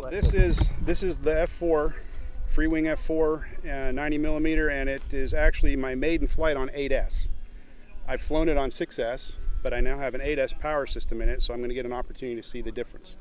This is the F4, Freewing F4 90mm, and it is actually my maiden flight on 8S. I've flown it on 6S, but I now have an 8S power system in it, so I'm going to get an opportunity to see the difference.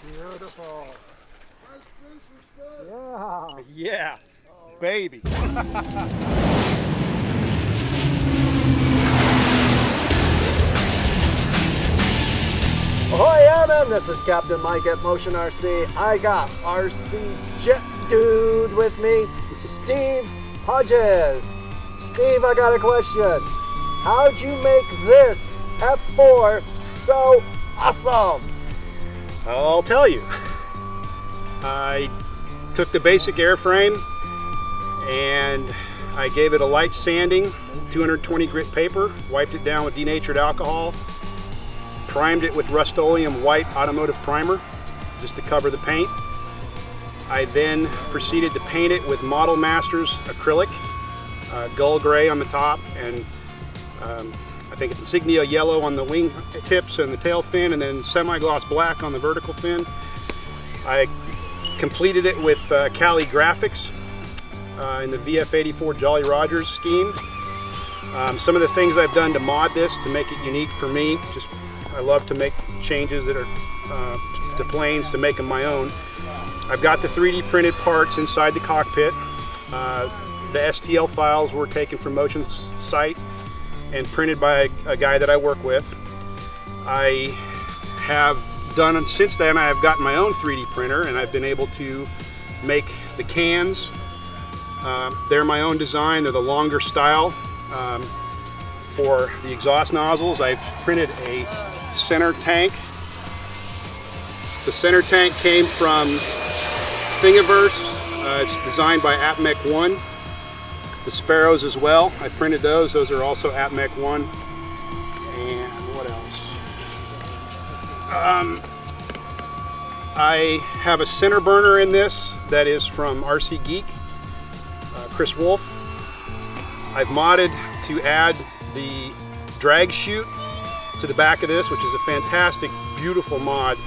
Beautiful. Yeah. Yeah, baby. Ahoy, Adam! This is Captain Mike at Motion RC. I got RC Jet Dude with me, Steve Hodges. Steve, I got a question. How'd you make this F4 so awesome? I'll tell you. I took the basic airframe and I gave it a light sanding, 220 grit paper, wiped it down with denatured alcohol, primed it with Rust-Oleum white automotive primer just to cover the paint. I then proceeded to paint it with Model Masters acrylic, gull gray on the top, and I think insignia yellow on the wing tips and the tail fin, and then semi-gloss black on the vertical fin. I completed it with Cali graphics in the VF84 Jolly Rogers scheme. Some of the things I've done to mod this to make it unique for me, I love to make changes that are to planes to make them my own. I've got the 3D printed parts inside the cockpit. The STL files were taken from Motion's site and printed by a guy that I work with. I have done, since then I've gotten my own 3D printer and I've been able to make the cans. They're my own design, they're the longer style. For the exhaust nozzles, I've printed a center tank. The center tank came from Thingiverse. It's designed by APMEC 1. The sparrows as well, I printed those. Those are also APMEC 1. And what else? I have a center burner in this that is from RC Geek, Chris Wolf. I've modded to add the drag chute to the back of this, which is a fantastic, beautiful mod.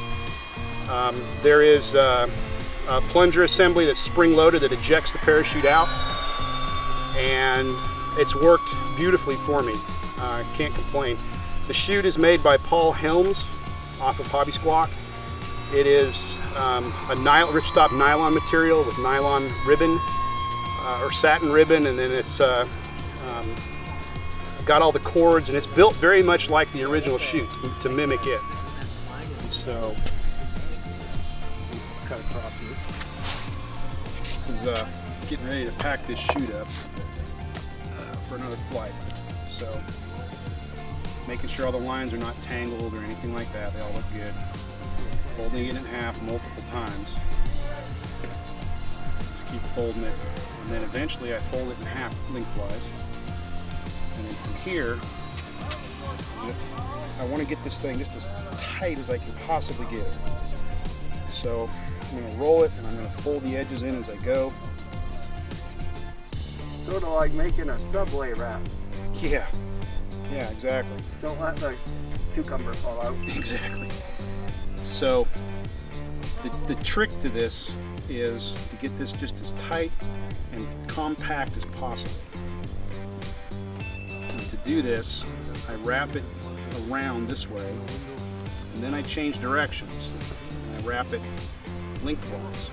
There is a plunger assembly that's spring-loaded that ejects the parachute out, and it's worked beautifully for me. Can't complain. The chute is made by Paul Helms off of Hobby Squawk. It is a ripstop nylon material with nylon ribbon or satin ribbon, and then it's got all the cords, and it's built very much like the original chute to mimic it. So, cut across here. This is getting ready to pack this chute up for another flight. So, making sure all the lines are not tangled or anything like that. They all look good. Folding it in half multiple times. Just keep folding it, and then eventually I fold it in half lengthwise. And then from here, I want to get this thing just as tight as I can possibly get it. So I'm going to roll it and I'm going to fold the edges in as I go. Sort of like making a Subway wrap. Yeah, exactly. Don't let the cucumber fall out. Exactly. So the trick to this is to get this just as tight and compact as possible. And to do this, I wrap it around this way, and then I change directions. And I wrap it lengthwise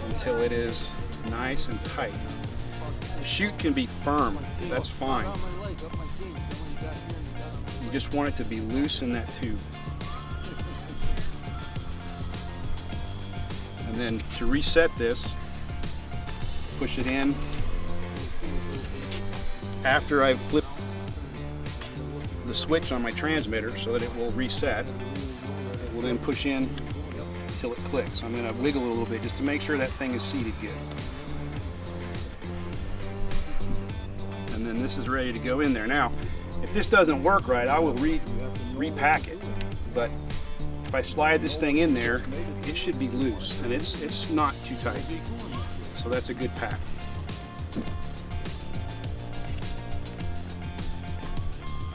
until it is nice and tight. The chute can be firm, that's fine. You just want it to be loose in that tube. And then to reset this, push it in. After I've flipped the switch on my transmitter so that it will reset, it will then push in until it clicks. I'm going to wiggle a little bit just to make sure that thing is seated good. and then this is ready to go in there. Now, if this doesn't work right, I will repack it. But if I slide this thing in there, it should be loose, and it's not too tight. So that's a good pack.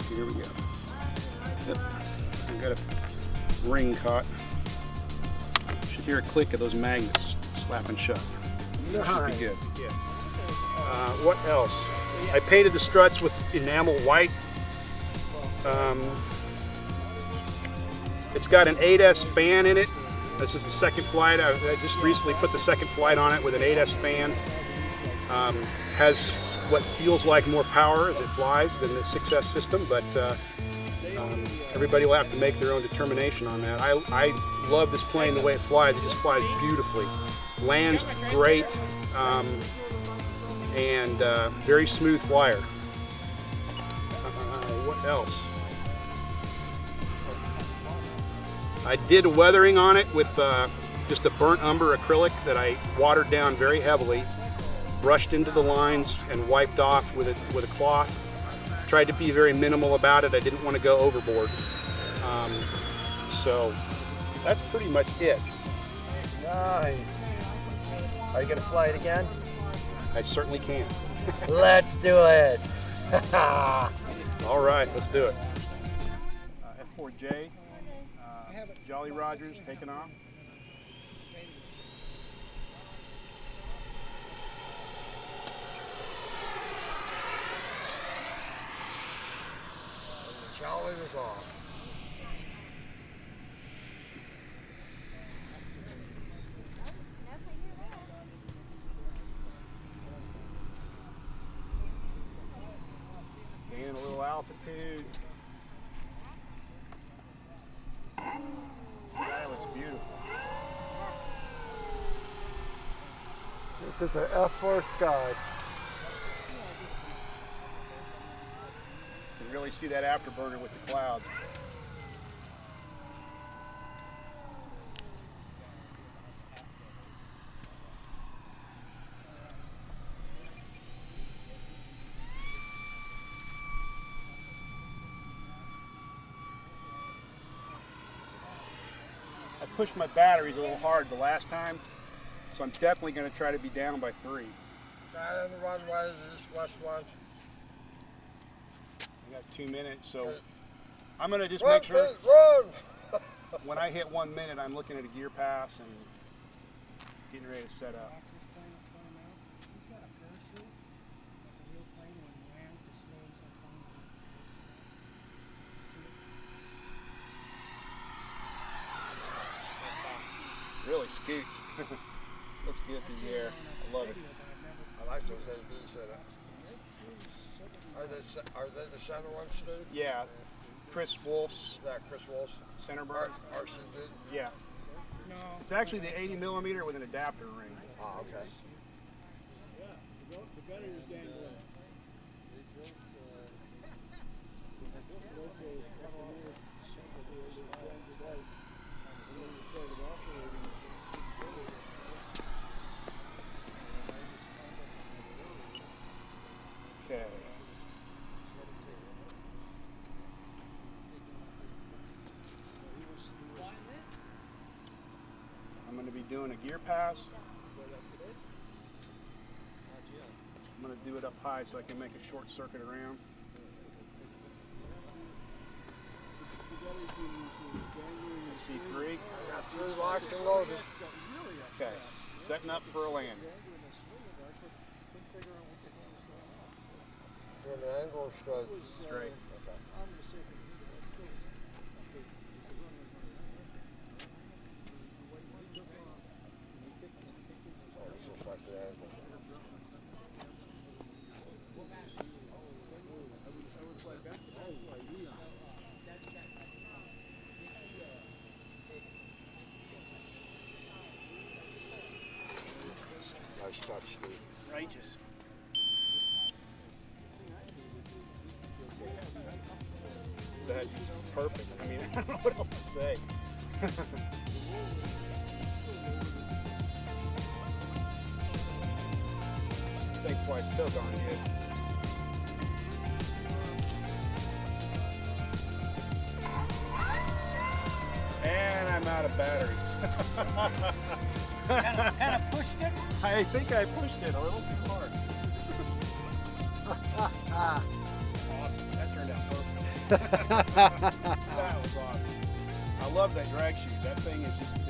Here we go. Yep. I've got a ring caught. Should hear a click of those magnets slapping shut. That should be good. What else? I painted the struts with enamel white. It's got an 8S fan in it. This is the second flight. I just recently put the second flight on it with an 8S fan. Has what feels like more power as it flies than the 6S system, but everybody will have to make their own determination on that. I love this plane the way it flies. It just flies beautifully. Lands great, and very smooth flyer. What else? I did a weathering on it with just a burnt umber acrylic that I watered down very heavily, brushed into the lines and wiped off with a cloth. Tried to be very minimal about it. I didn't want to go overboard. So that's pretty much it. Nice. Are you gonna fly it again? I certainly can. Let's do it. All right, let's do it. F4J, Jolly Rogers taking off. Jolly is off. Gain a little altitude. Sky looks beautiful. This is an F4 sky. You can really see that afterburner with the clouds. I pushed my batteries a little hard the last time, so I'm definitely going to try to be down by 3. Right on the runway, this last one. I got 2 minutes, so I'm going to just Run, make sure Pete, run! when I hit 1 minute, I'm looking at a gear pass and getting ready to set up. Really scoots. Looks good through the air. I love it. I like those ABs in it. Are they the center ones, Steve? Yeah. Chris Wolf's Yeah, Chris Wolf's. center bird. RCD? Yeah. It's actually the 80 millimeter with an adapter ring. Oh, okay. Okay. I'm going to be doing a gear pass. I'm going to do it up high so I can make a short circuit around. C3. Got 3 locked and loaded. Okay. Setting up for a land. Doing the angle or straight? Straight. Oh, this looks like the angle. Nice touch, Steve. Righteous. That is perfect. I mean, I don't know what else to say. Thing flies so darn good. out of battery. Kind of pushed it. I think I pushed it a little too hard. Awesome. That turned out perfect. That was awesome. I love that drag chute. That thing is just